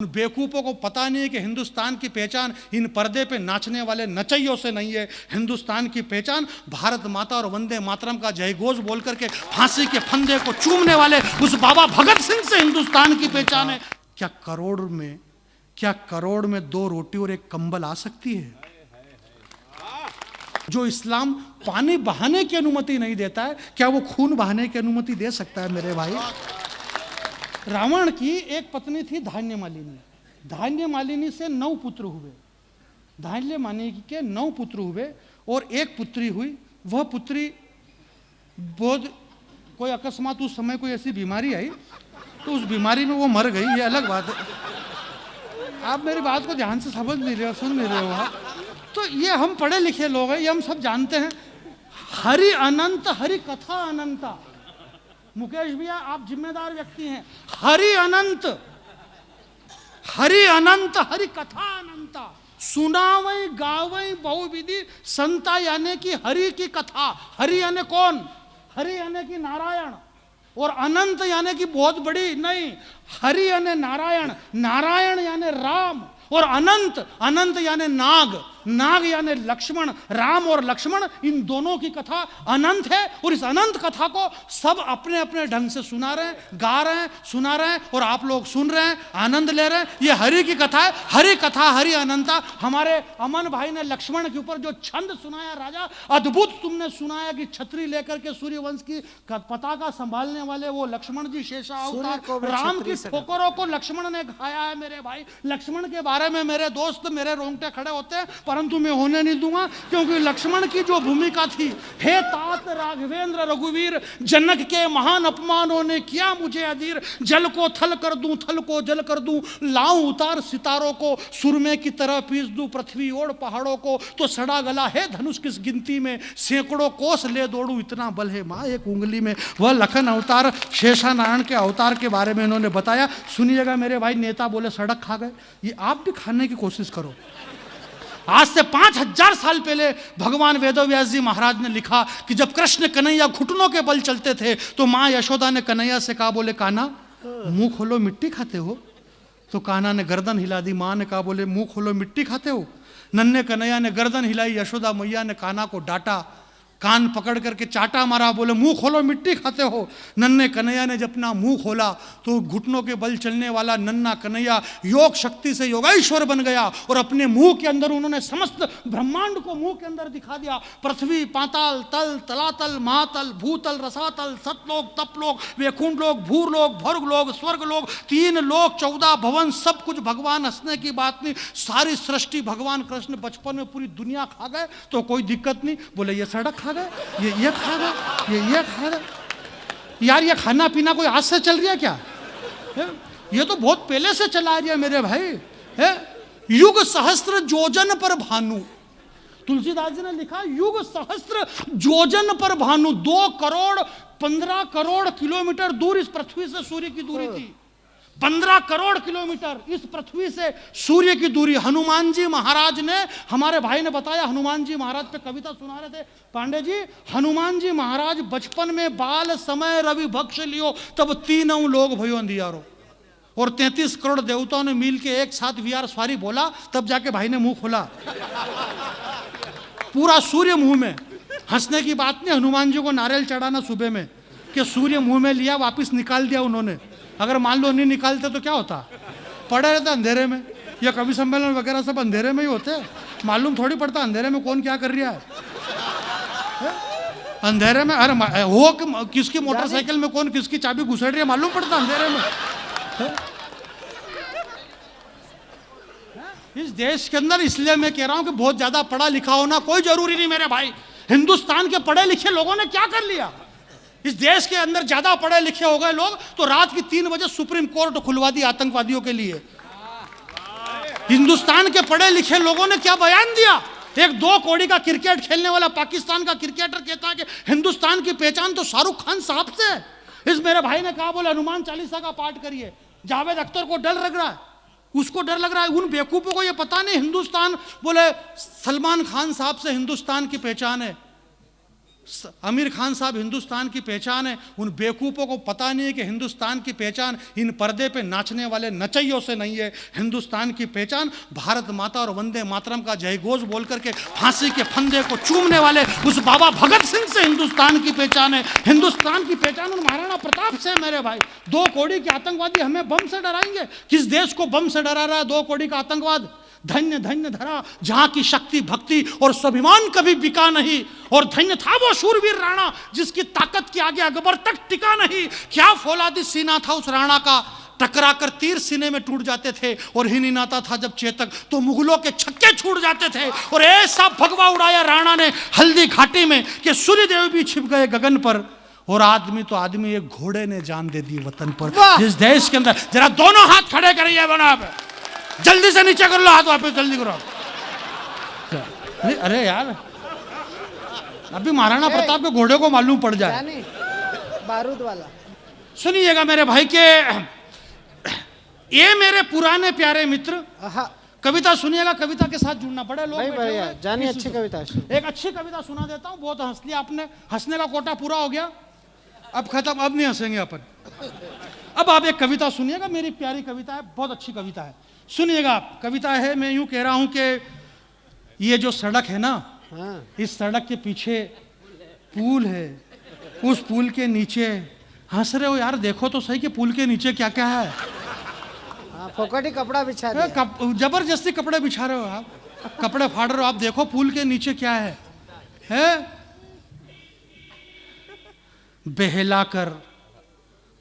बेवकूफ़ों को पता नहीं है कि हिंदुस्तान की पहचान इन पर्दे पे नाचने वाले नचैयों से नहीं है। हिंदुस्तान की पहचान भारत माता और वंदे मातरम का जयघोष बोल करके फांसी के फंदे को चूमने वाले उस बाबा भगत सिंह से हिंदुस्तान की पहचान है। क्या करोड़ में 2 रोटी और 1 कंबल आ सकती है? जो इस्लाम पानी बहाने की अनुमति नहीं देता है, क्या वो खून बहाने की अनुमति दे सकता है? मेरे भाई, रावण की एक पत्नी थी धान्यमालिनी से 9 पुत्र हुए। धान्यमालिनी के 9 पुत्र हुए और एक पुत्री हुई। वह पुत्री बहुत कोई अकस्मात उस समय कोई ऐसी बीमारी आई तो उस बीमारी में वो मर गई। ये अलग बात है। आप मेरी बात को ध्यान से समझ नहीं रहे हो, सुन नहीं रहे हो आप। तो ये हम पढ़े लिखे लोग हैं, ये हम सब जानते हैं। हरि अनंत, हरि कथा अनंता। मुकेश भैया, आप जिम्मेदार व्यक्ति हैं। हरि अनंत, हरि कथा अनंता। सुनावई गावई बहुविधि संता, यानी कि हरि की कथा। हरि यानी कौन? हरि यानी कि नारायण, और अनंत यानी कि बहुत बड़ी नहीं। हरि यानी नारायण, नारायण यानी राम, और अनंत यानी नाग यानी लक्ष्मण। राम और लक्ष्मण, इन दोनों की कथा अनंत है। और इस अनंत कथा को सब अपने अपने ढंग से सुना रहे हैं, गा रहे हैं, सुना रहे हैं, और आप लोग सुन रहे हैं, आनंद ले रहे हैं। ये हरि की कथा है। हरि कथा, हरि अनंता। हमारे अमन भाई ने लक्ष्मण के ऊपर जो छंद सुनाया राजा, अद्भुत तुमने सुनाया कि छतरी लेकर के सूर्यवंश की पताका संभालने वाले वो लक्ष्मण जी शेषा अवतार। राम की ठोकरों को लक्ष्मण ने खाया है। मेरे भाई, लक्ष्मण के बारे में मेरे दोस्त, मेरे रोंगटे खड़े होते हैं, परंतु मैं होने नहीं दूंगा, क्योंकि लक्ष्मण की जो भूमिका थी, हे तात राघवेंद्र रघुवीर, जनक के महान अपमानों ने किया मुझे अधीर। जल को थल कर दूं, थल को जल कर दूं, लाऊं उतार सितारों को, सुरमे की तरह पीस दूं पृथ्वी और पहाड़ों को। तो सड़ा गला है धनुष किस गिनती में, सैकड़ों कोस ले दौड़ूं इतना बल है मां एक उंगली में। वह लखन अवतार, शेषा नारायण के अवतार के बारे में इन्होंने बताया। सुनिएगा मेरे भाई, नेता बोले सड़क खा गए, ये आप भी खाने की कोशिश करो। आज से 5000 साल पहले भगवान वेदव्यास जी महाराज ने लिखा कि जब कृष्ण कन्हैया घुटनों के बल चलते थे तो माँ यशोदा ने कन्हैया से कहा, बोले कान्हा मुंह खोलो मिट्टी खाते हो? तो कान्हा ने गर्दन हिला दी। माँ ने कहा, बोले मुंह खोलो मिट्टी खाते हो? नन्हे कन्हैया ने गर्दन हिलाई। यशोदा मैया ने कान्हा को डांटा, कान पकड़ करके चाटा मारा, बोले मुंह खोलो मिट्टी खाते हो। नन्हे कन्हैया ने जब अपना मुंह खोला तो घुटनों के बल चलने वाला नन्हा कन्हैया योग शक्ति से योगेश्वर बन गया, और अपने मुंह के अंदर उन्होंने समस्त ब्रह्मांड को मुंह के अंदर दिखा दिया। पृथ्वी, पाताल, तल, तलातल, महातल, भूतल, रसातल, सतलोक, तपलोक, वैकुंठ लोक, भूरलोक, भर्गलोक, स्वर्गलोक, 3 लोक, 14 भवन, सब कुछ भगवान। हंसने की बात नहीं, सारी सृष्टि भगवान कृष्ण बचपन में पूरी दुनिया खा गए तो कोई दिक्कत नहीं। बोले ये सड़क खा गए, ये खा गए, ये खा गए। यार ये खाना पीना कोई आज से चल रहा है क्या? ये तो बहुत पहले से चला रहा है मेरे भाई। युग सहस्त्र जोजन पर भानु, तुलसीदास जी ने लिखा, युग सहस्त्र जोजन पर भानु। 2 करोड़ 15 करोड़ किलोमीटर दूर इस पृथ्वी से सूर्य की दूरी थी। 15 करोड़ किलोमीटर इस पृथ्वी से सूर्य की दूरी। हनुमान जी महाराज ने, हमारे भाई ने बताया, हनुमान जी महाराज पे कविता सुना रहे थे पांडे जी। हनुमान जी महाराज बचपन में बाल समय रवि भक्ष लियो, तब 3 लोग भयो अंधियारो, और 33 करोड़ देवताओं ने मिल के एक साथ विहार स्वारी बोला, तब जाके भाई ने मुंह खोला। पूरा सूर्य मुंह में। हंसने की बात नहीं, हनुमान जी को नारियल चढ़ाना सुबह में कि सूर्य मुंह में लिया, वापिस निकाल दिया उन्होंने। अगर मान लो नहीं निकालते तो क्या होता? पड़े रहते अंधेरे में। या कवि सम्मेलन वगैरह सब अंधेरे में ही होते हैं, मालूम थोड़ी पड़ता अंधेरे में कौन क्या कर रहा है। अंधेरे में अरे हो किसकी मोटरसाइकिल में कौन किसकी चाबी घुसड़ रही है, मालूम पड़ता अंधेरे में। इस देश के अंदर, इसलिए मैं कह रहा हूं कि बहुत ज्यादा पढ़ा लिखा होना कोई जरूरी नहीं मेरे भाई। हिंदुस्तान के पढ़े लिखे लोगों ने क्या कर लिया? इस देश के अंदर ज्यादा पढ़े लिखे हो गए लोग तो रात की 3 बजे सुप्रीम कोर्ट खुलवा दी आतंकवादियों के लिए। हिंदुस्तान के पढ़े लिखे लोगों ने क्या बयान दिया? एक 2 कौड़ी का क्रिकेट खेलने वाला पाकिस्तान का क्रिकेटर कहता है कि हिंदुस्तान की पहचान तो शाहरुख खान साहब से है। इस मेरे भाई ने कहा, बोले हनुमान चालीसा का पाठ करिए। जावेद अख्तर को डर लग रहा है, उसको डर लग रहा है। उन बेवकूफों को यह पता नहीं हिंदुस्तान, बोले सलमान खान साहब से हिंदुस्तान की पहचान है। आमिर खान साहब हिंदुस्तान की पहचान है, उन बेवकूफ़ों को पता नहीं है कि हिंदुस्तान की पहचान इन पर्दे पे नाचने वाले नचैयों से नहीं है। हिंदुस्तान की पहचान भारत माता और वंदे मातरम का जयघोष बोल करके फांसी के फंदे को चूमने वाले उस बाबा भगत सिंह से हिंदुस्तान की पहचान है। हिंदुस्तान की पहचान उन महाराणा प्रताप से मेरे भाई। 2 कौड़ी के आतंकवादी हमें बम से डराएंगे? किस देश को बम से डरा रहा है 2 कौड़ी का आतंकवाद? धन्य धन्य धरा जहां की शक्ति भक्ति और स्वाभिमान कभी बिका नहीं, और धन्य था वो शूरवीर राणा जिसकी ताकत के आगे अकबर तक टिका नहीं। क्या फौलादी सीना था उस राणा का, टकराकर तीर सीने में टूट जाते थे, और हिन आता था जब चेतक तो मुगलों के छक्के छूट जाते थे। और ऐसा भगवा उड़ाया राणा ने हल्दी घाटी में कि सूर्यदेव भी छिप गए गगन पर, और आदमी तो आदमी एक घोड़े ने जान दे दी वतन पर। जिस देश के अंदर, जरा दोनों हाथ खड़े करिए बनाब, जल्दी से नीचे कर लो हाथ, वापस जल्दी करो। अरे यार, अभी महाराणा प्रताप के घोड़े को मालूम पड़ जाए। बारूद वाला सुनिएगा मेरे भाई के, ये मेरे पुराने प्यारे मित्र, कविता सुनिएगा, कविता के साथ जुड़ना पड़े लोग। जानिए अच्छी कविता, एक अच्छी कविता सुना देता हूँ। बहुत हंस लिया आपने, हंसने का कोटा पूरा हो गया, अब खत्म, अब नहीं हंसेंगे अपन। अब आप एक कविता सुनिएगा, मेरी प्यारी कविता है, बहुत अच्छी कविता है, सुनिएगा आप। कविता है, मैं यूं कह रहा हूं कि ये जो सड़क है ना, इस सड़क के पीछे पुल है, उस पुल के नीचे, हंस रहे हो यार, देखो तो सही कि पुल के नीचे क्या क्या है। फोकटी कपड़ा बिछा रहे, जबरदस्ती कपड़े बिछा रहे हो आप, कपड़े फाड़ रहे हो आप, देखो पुल के नीचे क्या है? बहलाकर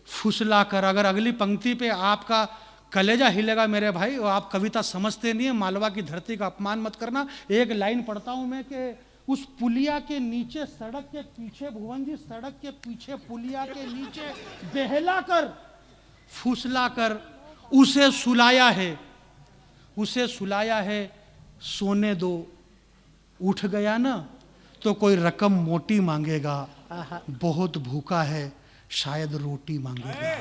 फुसलाकर। अगर अगली पंक्ति पे आपका कलेजा हिलेगा मेरे भाई, और आप कविता समझते नहीं है, मालवा की धरती का अपमान मत करना। एक लाइन पढ़ता हूं मैं कि उस पुलिया के नीचे, सड़क के पीछे, भुवन जी, सड़क के पीछे पुलिया के नीचे बहलाकर फुसलाकर उसे सुलाया है, उसे सुलाया है, सोने दो। उठ गया ना तो कोई रकम मोटी मांगेगा, बहुत भूखा है शायद रोटी मांगेगा।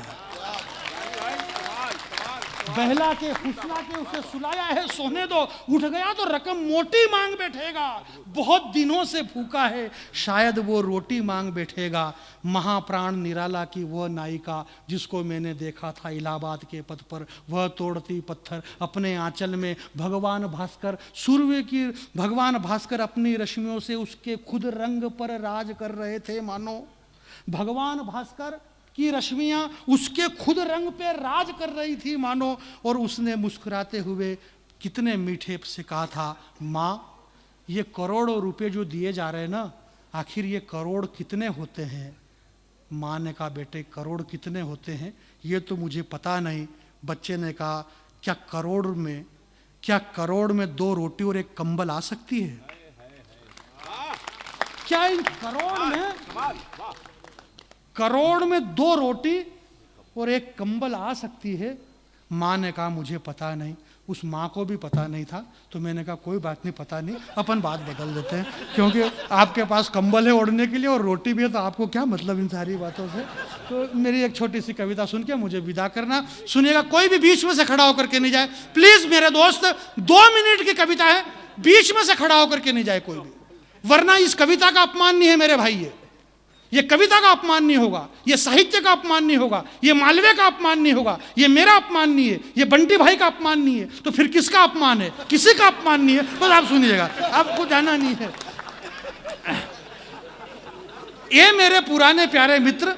बहला के फुसला के उसे सुलाया है, सोने दो। उठ गया तो रकम मोटी मांग बैठेगा, बहुत दिनों से भूखा है शायद वो रोटी मांग बैठेगा। महाप्राण निराला की वह नायिका जिसको मैंने देखा था इलाहाबाद के पथ पर, वह तोड़ती पत्थर अपने आंचल में। भगवान भास्कर सूर्य की, भगवान भास्कर अपनी रश्मियों से उसके खुद रंग पर राज कर रहे थे मानो। भगवान भास्कर की रश्मियां उसके खुद रंग पे राज कर रही थी मानो। और उसने मुस्कुराते हुए कितने मीठे से कहा था, माँ ये करोड़ों रुपए जो दिए जा रहे हैं ना, आखिर ये करोड़ कितने होते हैं? माँ ने कहा, बेटे करोड़ कितने होते हैं ये तो मुझे पता नहीं। बच्चे ने कहा, क्या करोड़ में 2 रोटी और 1 कंबल आ सकती है? क्या इन करोड़ में 2 रोटी और 1 कंबल आ सकती है? माँ ने कहा, मुझे पता नहीं। उस माँ को भी पता नहीं था, तो मैंने कहा कोई बात नहीं, पता नहीं, अपन बात बदल देते हैं, क्योंकि आपके पास कंबल है ओढ़ने के लिए और रोटी भी है, तो आपको क्या मतलब इन सारी बातों से। तो मेरी एक छोटी सी कविता सुन के मुझे विदा करना। सुनिएगा, कोई भी बीच में से खड़ा होकर के नहीं जाए प्लीज मेरे दोस्त। 2 मिनट की कविता है, बीच में से खड़ा होकर के नहीं जाए कोई भी, वरना इस कविता का अपमान नहीं है मेरे भाई। ये कविता का अपमान नहीं होगा, ये साहित्य का अपमान नहीं होगा, ये मालवे का अपमान नहीं होगा, ये मेरा अपमान नहीं है, ये बंटी भाई का अपमान नहीं है, तो फिर किसका अपमान है? किसी का अपमान नहीं है। बस आप सुनिएगा, आपको जाना नहीं है। ये मेरे पुराने प्यारे मित्र,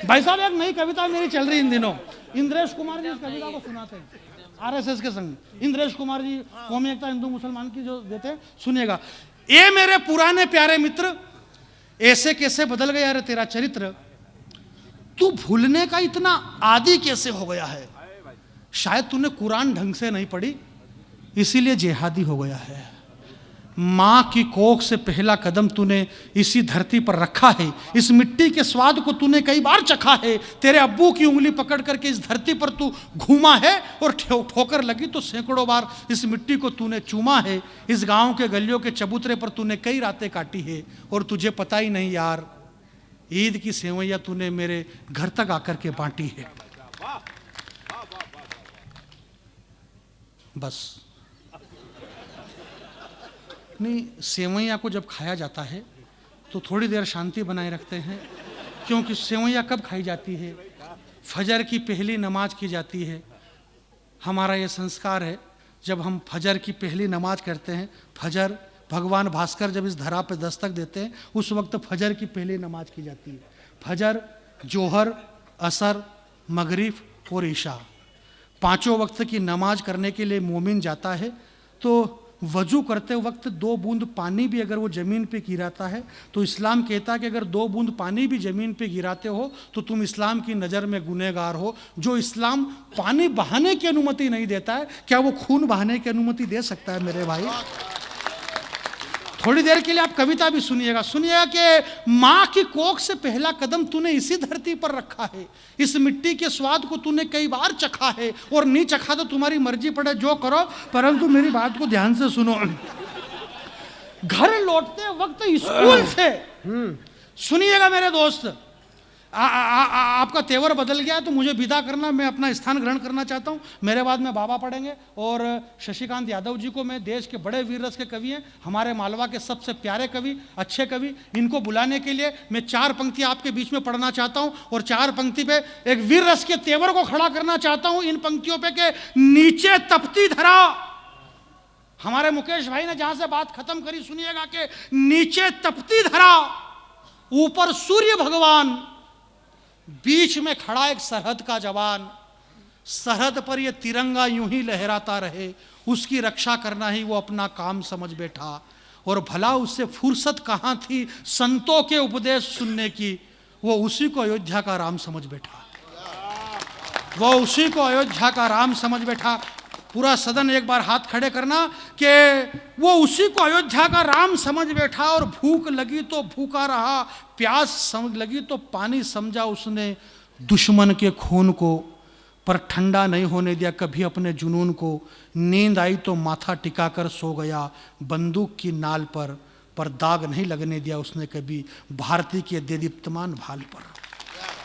भाई साहब एक नई कविता मेरी चल रही इन दिनों, इंद्रेश कुमार जी इस कविता को सुनाते हैं आरएसएस के संग। इंद्रेश कुमार जी कौमी एकता हिंदू मुसलमान की जो देते हैं, सुनिएगा। ये मेरे पुराने प्यारे मित्र, ऐसे कैसे बदल गया रे तेरा चरित्र, तू भूलने का इतना आदी कैसे हो गया है? शायद तूने कुरान ढंग से नहीं पढ़ी, इसीलिए जिहादी हो गया है। माँ की कोख से पहला कदम तूने इसी धरती पर रखा है, इस मिट्टी के स्वाद को तूने कई बार चखा है। तेरे अब्बू की उंगली पकड़ करके इस धरती पर तू घूमा है, और ठोकर लगी तो सैकड़ों बार इस मिट्टी को तूने चूमा है। इस गांव के गलियों के चबूतरे पर तूने कई रातें काटी है, और तुझे पता ही नहीं यार, ईद की सेवैयां तूने मेरे घर तक आकर के बांटी है। बस नहीं, सेवैयाँ को जब खाया जाता है तो थोड़ी देर शांति बनाए रखते हैं, क्योंकि सेवइयाँ कब खाई जाती है? फजर की पहली नमाज की जाती है। हमारा ये संस्कार है, जब हम फजर की पहली नमाज करते हैं, फजर भगवान भास्कर जब इस धरा पे दस्तक देते हैं, उस वक्त फजर की पहली नमाज की जाती है। फजर, जोहर, असर, मगरिब और ईशा, पांचों वक्त की नमाज करने के लिए मोमिन जाता है तो वजू करते वक्त 2 बूंद पानी भी अगर वो ज़मीन पे गिराता है तो इस्लाम कहता है कि अगर 2 बूंद पानी भी ज़मीन पे गिराते हो तो तुम इस्लाम की नज़र में गुनहगार हो। जो इस्लाम पानी बहाने की अनुमति नहीं देता है, क्या वो खून बहाने की अनुमति दे सकता है मेरे भाई? थोड़ी देर के लिए आप कविता भी सुनिएगा कि माँ की कोख से पहला कदम तूने इसी धरती पर रखा है, इस मिट्टी के स्वाद को तूने कई बार चखा है, और नहीं चखा तो तुम्हारी मर्जी पड़े जो करो, परंतु मेरी बात को ध्यान से सुनो। घर लौटते वक्त स्कूल से सुनिएगा मेरे दोस्त, आपका तेवर बदल गया तो मुझे विदा करना, मैं अपना स्थान ग्रहण करना चाहता हूँ। मेरे बाद में बाबा पढ़ेंगे और शशिकांत यादव जी को, मैं देश के बड़े वीर रस के कवि हैं, हमारे मालवा के सबसे प्यारे कवि, अच्छे कवि, इनको बुलाने के लिए मैं 4 पंक्तियाँ आपके बीच में पढ़ना चाहता हूँ और 4 पंक्ति पे एक वीर रस के तेवर को खड़ा करना चाहता हूँ। इन पंक्तियों पे के नीचे तपती धरा, हमारे मुकेश भाई ने जहां से बात खत्म करी सुनिएगा कि नीचे तपती धरा, ऊपर सूर्य भगवान, बीच में खड़ा एक सरहद का जवान, सरहद पर ये तिरंगा यूं ही लहराता रहे, उसकी रक्षा करना ही वो अपना काम समझ बैठा। और भला उससे फुर्सत कहाँ थी संतों के उपदेश सुनने की, वो उसी को अयोध्या का राम समझ बैठा, वो उसी को अयोध्या का राम समझ बैठा। पूरा सदन एक बार हाथ खड़े करना कि वो उसी को अयोध्या का राम समझ बैठा। और भूख लगी तो भूखा रहा, प्यास समझ लगी तो पानी समझा उसने दुश्मन के खून को, पर ठंडा नहीं होने दिया कभी अपने जुनून को। नींद आई तो माथा टिकाकर सो गया बंदूक की नाल पर दाग नहीं लगने दिया उसने कभी भारती के देदीप्यमान भाल पर,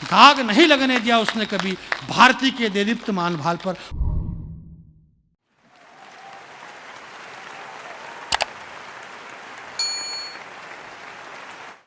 दाग नहीं लगने दिया उसने कभी भारती के देदीप्यमान भाल पर।